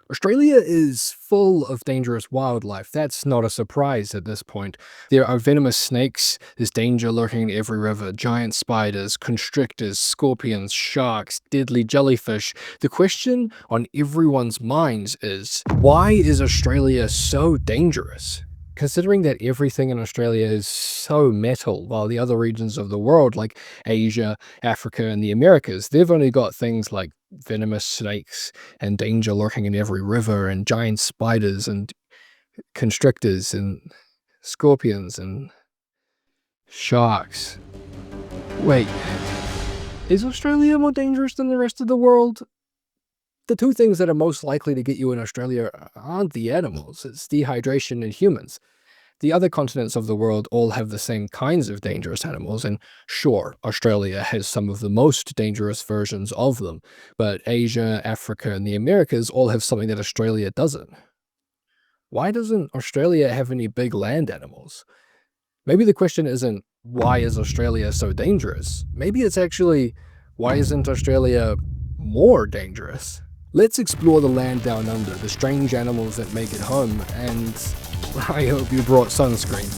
Australia is full of dangerous wildlife. That's not a surprise at this point. There are venomous snakes, there's danger lurking in every river, giant spiders, constrictors, scorpions, sharks, deadly jellyfish. The question on everyone's minds is, why is Australia so dangerous? Considering that everything in Australia is so metal, while the other regions of the world, like Asia, Africa, and the Americas, they've only got things like venomous snakes and danger lurking in every river and giant spiders and constrictors and scorpions and sharks. Wait, is Australia more dangerous than the rest of the world? The two things that are most likely to get you in Australia aren't the animals, it's dehydration and humans. The other continents of the world all have the same kinds of dangerous animals, and sure, Australia has some of the most dangerous versions of them, but Asia, Africa, and the Americas all have something that Australia doesn't. Why doesn't Australia have any big land animals? Maybe the question isn't, why is Australia so dangerous? Maybe it's actually, why isn't Australia more dangerous? Let's explore the land down under, the strange animals that make it home, and I hope you brought sunscreen.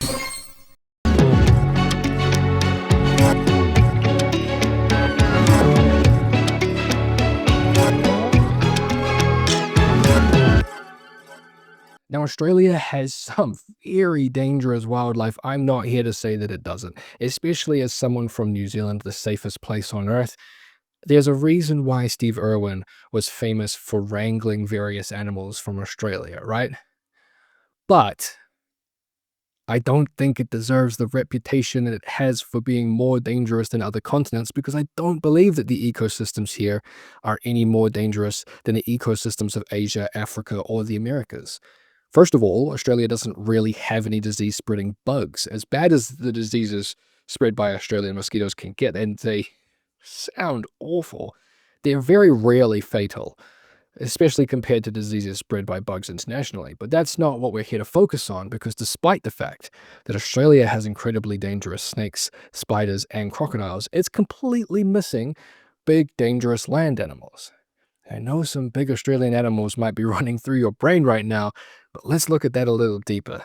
Now, Australia has some very dangerous wildlife. I'm not here to say that it doesn't, especially as someone from New Zealand, the safest place on earth. There's a reason why Steve Irwin was famous for wrangling various animals from Australia, right? But I don't think it deserves the reputation that it has for being more dangerous than other continents, because I don't believe that the ecosystems here are any more dangerous than the ecosystems of Asia, Africa, or the Americas. First of all, Australia doesn't really have any disease-spreading bugs, as bad as the diseases spread by Australian mosquitoes can get, and they sound awful. They're very rarely fatal, especially compared to diseases spread by bugs internationally. But that's not what we're here to focus on, because despite the fact that Australia has incredibly dangerous snakes, spiders, and crocodiles, it's completely missing big, dangerous land animals. I know some big Australian animals might be running through your brain right now, but let's look at that a little deeper.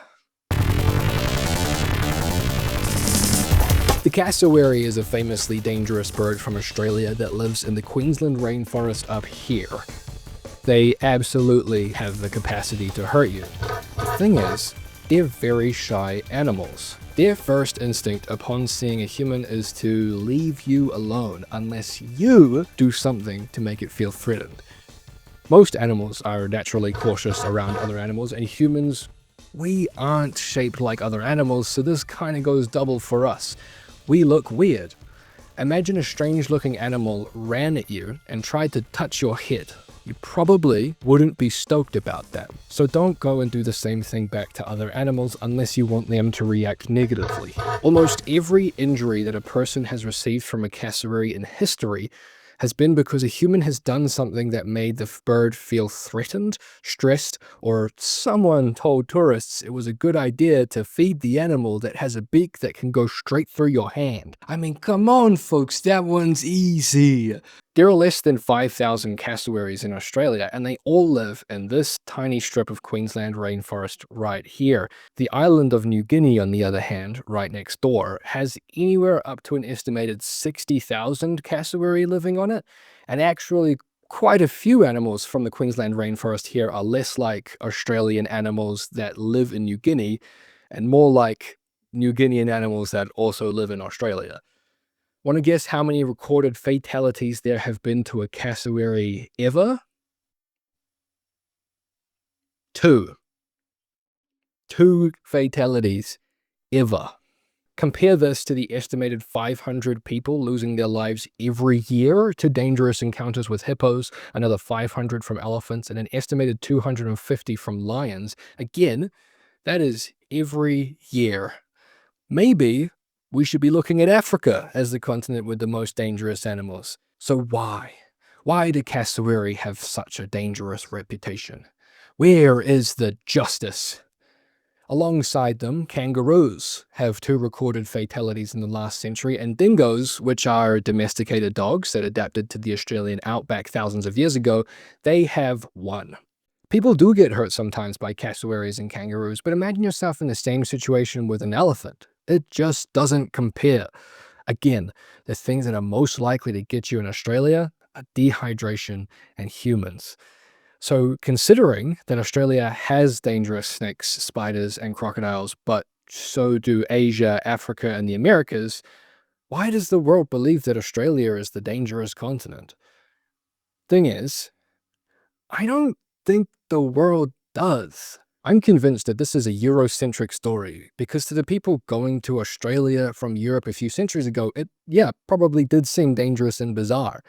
The cassowary is a famously dangerous bird from Australia that lives in the Queensland rainforest up here. They absolutely have the capacity to hurt you. The thing is, they're very shy animals. Their first instinct upon seeing a human is to leave you alone unless you do something to make it feel threatened. Most animals are naturally cautious around other animals, and humans, we aren't shaped like other animals, so this kind of goes double for us. We look weird. Imagine a strange-looking animal ran at you and tried to touch your head. You probably wouldn't be stoked about that. So don't go and do the same thing back to other animals unless you want them to react negatively. Almost every injury that a person has received from a cassowary in history has been because a human has done something that made the bird feel threatened, stressed, or someone told tourists it was a good idea to feed the animal that has a beak that can go straight through your hand. I mean, come on folks, that one's easy. There are less than 5,000 cassowaries in Australia, and they all live in this tiny strip of Queensland rainforest right here. The island of New Guinea, on the other hand, right next door, has anywhere up to an estimated 60,000 cassowary living on it, and actually quite a few animals from the Queensland rainforest here are less like Australian animals that live in New Guinea, and more like New Guinean animals that also live in Australia. Want to guess how many recorded fatalities there have been to a cassowary ever? 2. 2 fatalities ever. Compare this to the estimated 500 people losing their lives every year to dangerous encounters with hippos, another 500 from elephants, and an estimated 250 from lions. Again, that is every year. Maybe we should be looking at Africa as the continent with the most dangerous animals. So why? Why do cassowary have such a dangerous reputation? Where is the justice? Alongside them, kangaroos have 2 recorded fatalities in the last century, and dingoes, which are domesticated dogs that adapted to the Australian outback thousands of years ago, they have 1. People do get hurt sometimes by cassowaries and kangaroos, but imagine yourself in the same situation with an elephant. It just doesn't compare. Again, the things that are most likely to get you in Australia are dehydration and humans. So, considering that Australia has dangerous snakes, spiders, and crocodiles, but so do Asia, Africa, and the Americas, why does the world believe that Australia is the dangerous continent? Thing is, I don't think the world does. I'm convinced that this is a Eurocentric story, because to the people going to Australia from Europe a few centuries ago, it, yeah, probably did seem dangerous and bizarre.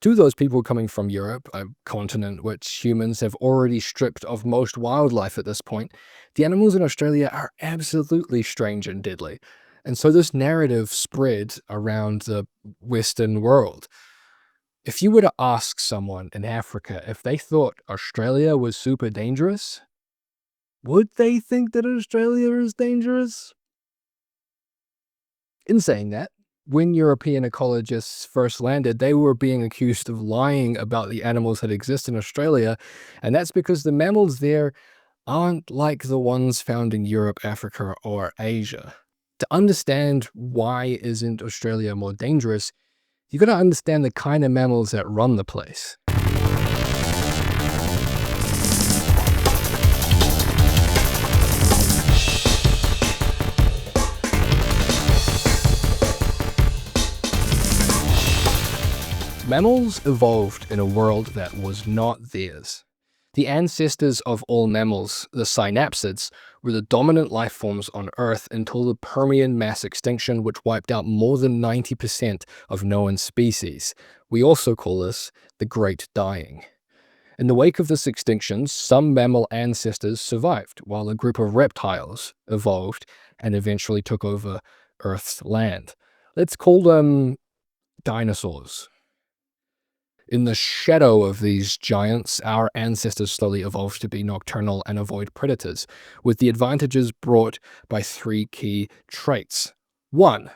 To those people coming from Europe, a continent which humans have already stripped of most wildlife at this point, the animals in Australia are absolutely strange and deadly. And so this narrative spread around the Western world. If you were to ask someone in Africa if they thought Australia was super dangerous, would they think that Australia is dangerous? In saying that, when European ecologists first landed, they were being accused of lying about the animals that exist in Australia, and that's because the mammals there aren't like the ones found in Europe, Africa, or Asia. To understand why isn't Australia more dangerous, you gotta understand the kind of mammals that run the place. Mammals evolved in a world that was not theirs. The ancestors of all mammals, the synapsids, were the dominant life forms on Earth until the Permian mass extinction, which wiped out more than 90% of known species. We also call this the Great Dying. In the wake of this extinction, some mammal ancestors survived, while a group of reptiles evolved and eventually took over Earth's land. Let's call them dinosaurs. In the shadow of these giants, our ancestors slowly evolved to be nocturnal and avoid predators, with the advantages brought by 3 key traits. 1.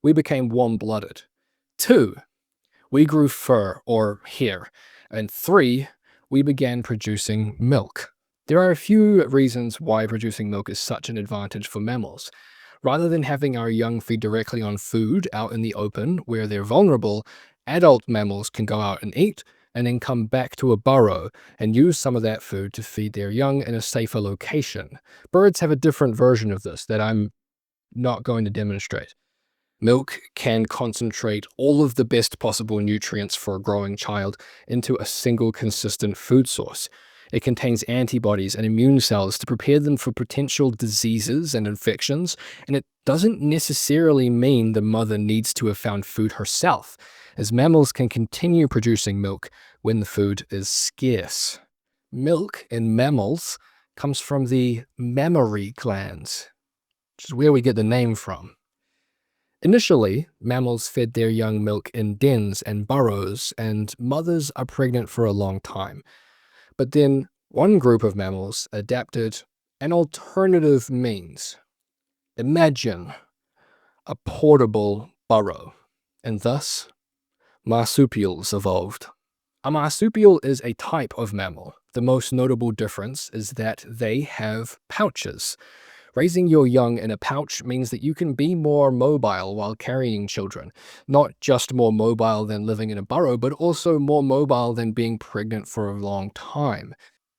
We became warm-blooded. 2. We grew fur or hair. And 3. We began producing milk. There are a few reasons why producing milk is such an advantage for mammals. Rather than having our young feed directly on food out in the open where they're vulnerable, adult mammals can go out and eat and then come back to a burrow and use some of that food to feed their young in a safer location. Birds have a different version of this that I'm not going to demonstrate. Milk can concentrate all of the best possible nutrients for a growing child into a single consistent food source. It contains antibodies and immune cells to prepare them for potential diseases and infections, and it doesn't necessarily mean the mother needs to have found food herself, as mammals can continue producing milk when the food is scarce. Milk in mammals comes from the mammary glands, which is where we get the name from. Initially, mammals fed their young milk in dens and burrows, and mothers are pregnant for a long time. But then one group of mammals adapted an alternative means. Imagine a portable burrow, and thus marsupials evolved. A marsupial is a type of mammal. The most notable difference is that they have pouches. Raising your young in a pouch means that you can be more mobile while carrying children. Not just more mobile than living in a burrow, but also more mobile than being pregnant for a long time.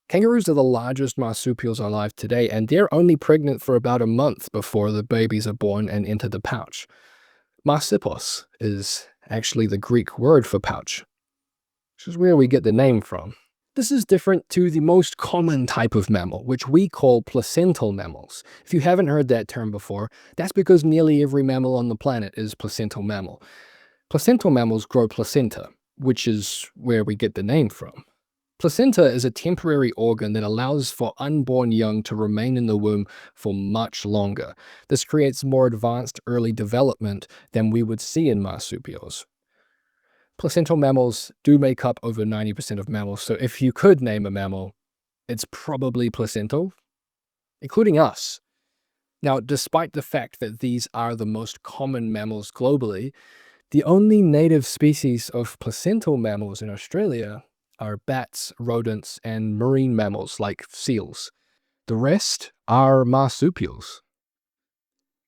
Kangaroos are the largest marsupials alive today, and they're only pregnant for about a month before the babies are born and enter the pouch. Marsupios is actually the Greek word for pouch, which is where we get the name from. This is different to the most common type of mammal, which we call placental mammals. If you haven't heard that term before, that's because nearly every mammal on the planet is placental mammal. Placental mammals grow placenta, which is where we get the name from. Placenta is a temporary organ that allows for unborn young to remain in the womb for much longer. This creates more advanced early development than we would see in marsupials. Placental mammals do make up over 90% of mammals, so if you could name a mammal, it's probably placental, including us. Now, despite the fact that these are the most common mammals globally, the only native species of placental mammals in Australia are bats, rodents, and marine mammals like seals. The rest are marsupials,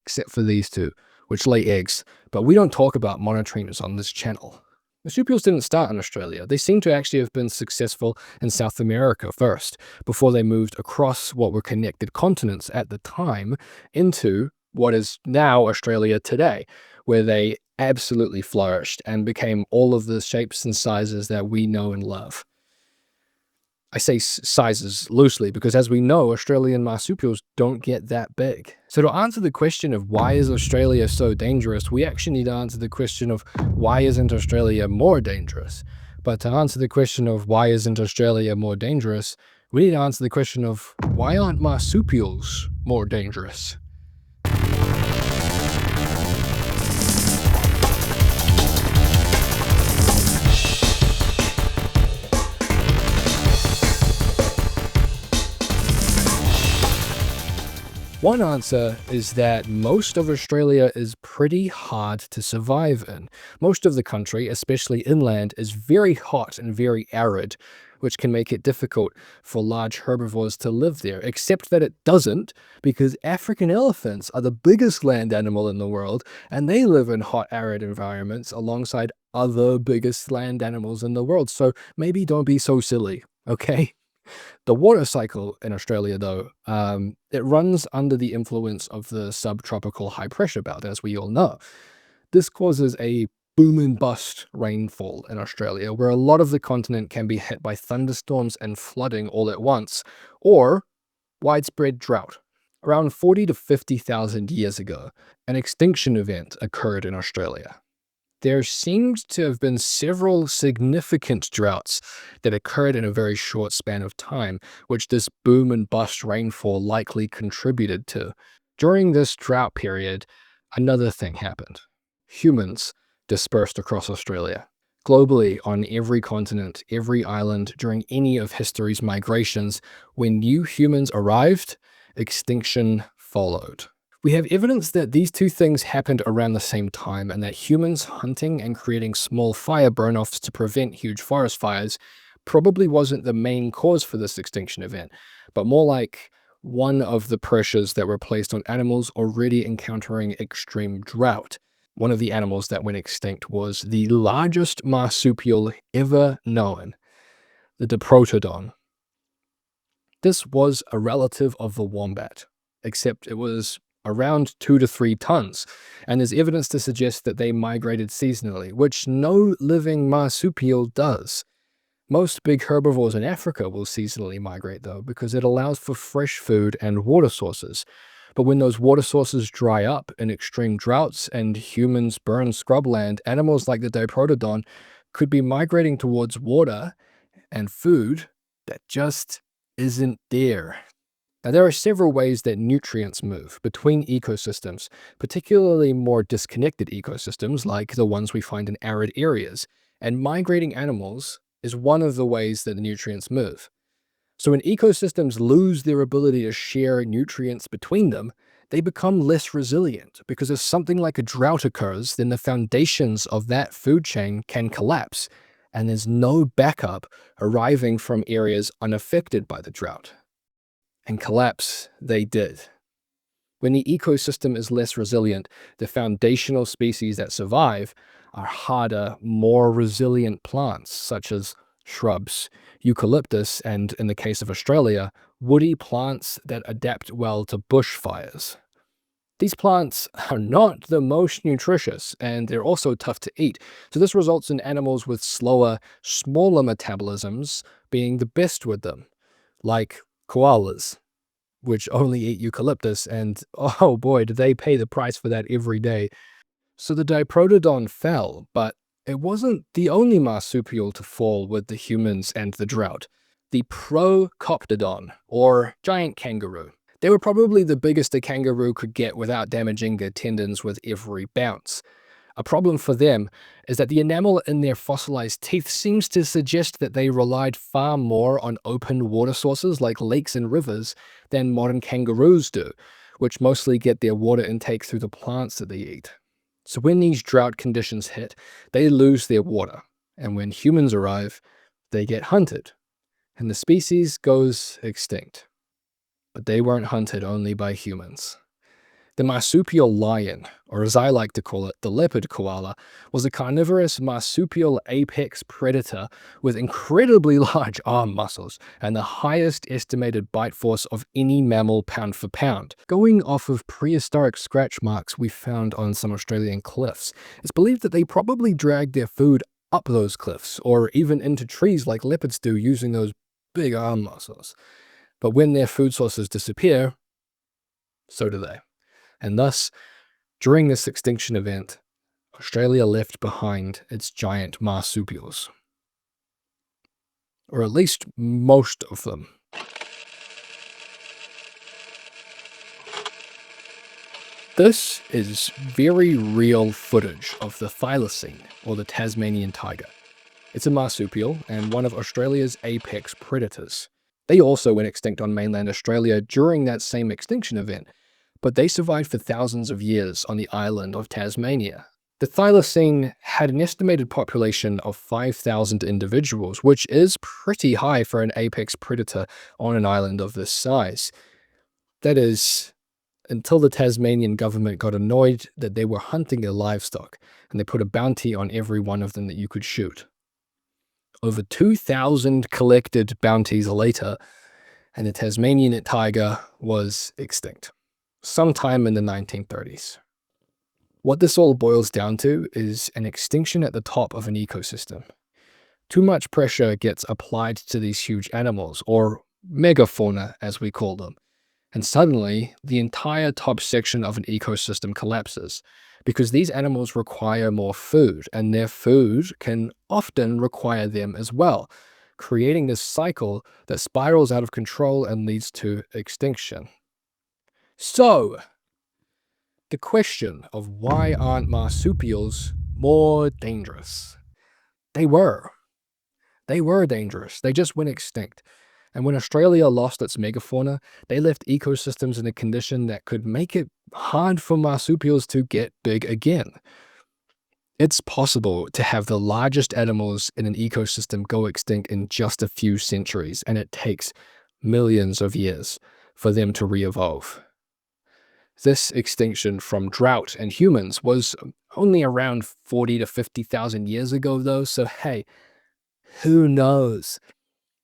except for these two, which lay eggs, but we don't talk about monotremes on this channel. Marsupials didn't start in Australia. They seem to actually have been successful in South America first, before they moved across what were connected continents at the time into what is now Australia today, where they absolutely flourished and became all of the shapes and sizes that we know and love. I say sizes loosely because, as we know, Australian marsupials don't get that big. So to answer the question of why is Australia so dangerous, we actually need to answer the question of why isn't Australia more dangerous? But to answer the question of why isn't Australia more dangerous, we need to answer the question of why aren't marsupials more dangerous? One answer is that most of Australia is pretty hard to survive in. Most of the country, especially inland, is very hot and very arid, which can make it difficult for large herbivores to live there, except that it doesn't, because African elephants are the biggest land animal in the world, and they live in hot, arid environments alongside other biggest land animals in the world, so maybe don't be so silly, okay? The water cycle in Australia, though, it runs under the influence of the subtropical high pressure belt, as we all know. This causes a boom and bust rainfall in Australia, where a lot of the continent can be hit by thunderstorms and flooding all at once, or widespread drought. Around 40 to 50,000 years ago, an extinction event occurred in Australia. There seems to have been several significant droughts that occurred in a very short span of time, which this boom and bust rainfall likely contributed to. During this drought period, another thing happened. Humans dispersed across Australia. Globally, on every continent, every island, during any of history's migrations, when new humans arrived, extinction followed. We have evidence that these two things happened around the same time, and that humans hunting and creating small fire burn-offs to prevent huge forest fires probably wasn't the main cause for this extinction event, but more like one of the pressures that were placed on animals already encountering extreme drought. One of the animals that went extinct was the largest marsupial ever known, the Diprotodon. This was a relative of the wombat, except it was around 2 to 3 tons, and there's evidence to suggest that they migrated seasonally, which no living marsupial does. Most big herbivores in Africa will seasonally migrate, though, because it allows for fresh food and water sources. But when those water sources dry up in extreme droughts and humans burn scrubland, animals like the Diprotodon could be migrating towards water and food that just isn't there. Now, there are several ways that nutrients move between ecosystems, particularly more disconnected ecosystems like the ones we find in arid areas, and migrating animals is one of the ways that the nutrients move. So when ecosystems lose their ability to share nutrients between them, they become less resilient, because if something like a drought occurs, then the foundations of that food chain can collapse, and there's no backup arriving from areas unaffected by the drought. And collapse they did. When the ecosystem is less resilient, the foundational species that survive are harder, more resilient plants, such as shrubs, eucalyptus, and, in the case of Australia, woody plants that adapt well to bushfires. These plants are not the most nutritious, and they're also tough to eat, so this results in animals with slower, smaller metabolisms being the best with them, like koalas, which only eat eucalyptus, and oh boy, do they pay the price for that every day. So the Diprotodon fell, but it wasn't the only marsupial to fall with the humans and the drought. The Procoptodon, or giant kangaroo. They were probably the biggest a kangaroo could get without damaging their tendons with every bounce. A problem for them is that the enamel in their fossilized teeth seems to suggest that they relied far more on open water sources like lakes and rivers than modern kangaroos do, which mostly get their water intake through the plants that they eat. So when these drought conditions hit, they lose their water, and when humans arrive, they get hunted, and the species goes extinct. But they weren't hunted only by humans. The marsupial lion, or as I like to call it, the leopard koala, was a carnivorous marsupial apex predator with incredibly large arm muscles and the highest estimated bite force of any mammal pound for pound. Going off of prehistoric scratch marks we found on some Australian cliffs, it's believed that they probably dragged their food up those cliffs or even into trees like leopards do using those big arm muscles. But when their food sources disappear, so do they. And thus, during this extinction event, Australia left behind its giant marsupials. Or at least most of them. This is very real footage of the Thylacine, or the Tasmanian tiger. It's a marsupial and one of Australia's apex predators. They also went extinct on mainland Australia during that same extinction event, but they survived for thousands of years on the island of Tasmania. The Thylacine had an estimated population of 5,000 individuals, which is pretty high for an apex predator on an island of this size. That is, until the Tasmanian government got annoyed that they were hunting their livestock, and they put a bounty on every one of them that you could shoot. Over 2,000 collected bounties later, and the Tasmanian tiger was extinct. Sometime in the 1930s. What this all boils down to is an extinction at the top of an ecosystem. Too much pressure gets applied to these huge animals, or megafauna as we call them, and suddenly the entire top section of an ecosystem collapses, because these animals require more food, and their food can often require them as well, creating this cycle that spirals out of control and leads to extinction. So, the question of why aren't marsupials more dangerous? They were. They were dangerous. They just went extinct. And when Australia lost its megafauna, they left ecosystems in a condition that could make it hard for marsupials to get big again. It's possible to have the largest animals in an ecosystem go extinct in just a few centuries, and it takes millions of years for them to re-evolve. This extinction from drought and humans was only around 40 to 50,000 years ago though, so hey, who knows?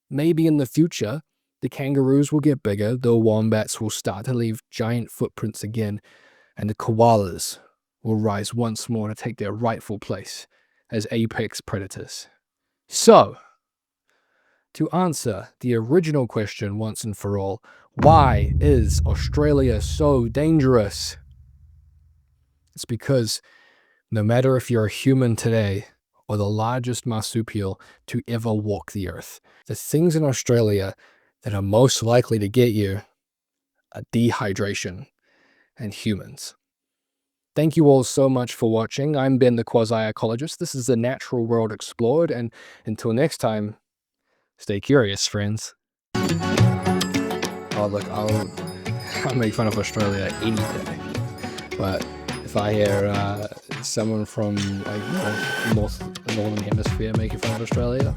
Maybe in the future, the kangaroos will get bigger, the wombats will start to leave giant footprints again, and the koalas will rise once more to take their rightful place as apex predators. So, to answer the original question once and for all, why is Australia so dangerous? It's because no matter if you're a human today or the largest marsupial to ever walk the earth, the things in Australia that are most likely to get you are dehydration and humans. Thank you all so much for watching. I'm Ben the Quasi-Ecologist. This is the natural world explored, and until next time, stay curious, friends. Oh, look, I'll make fun of Australia any day. But if I hear someone from like northern hemisphere making fun of Australia,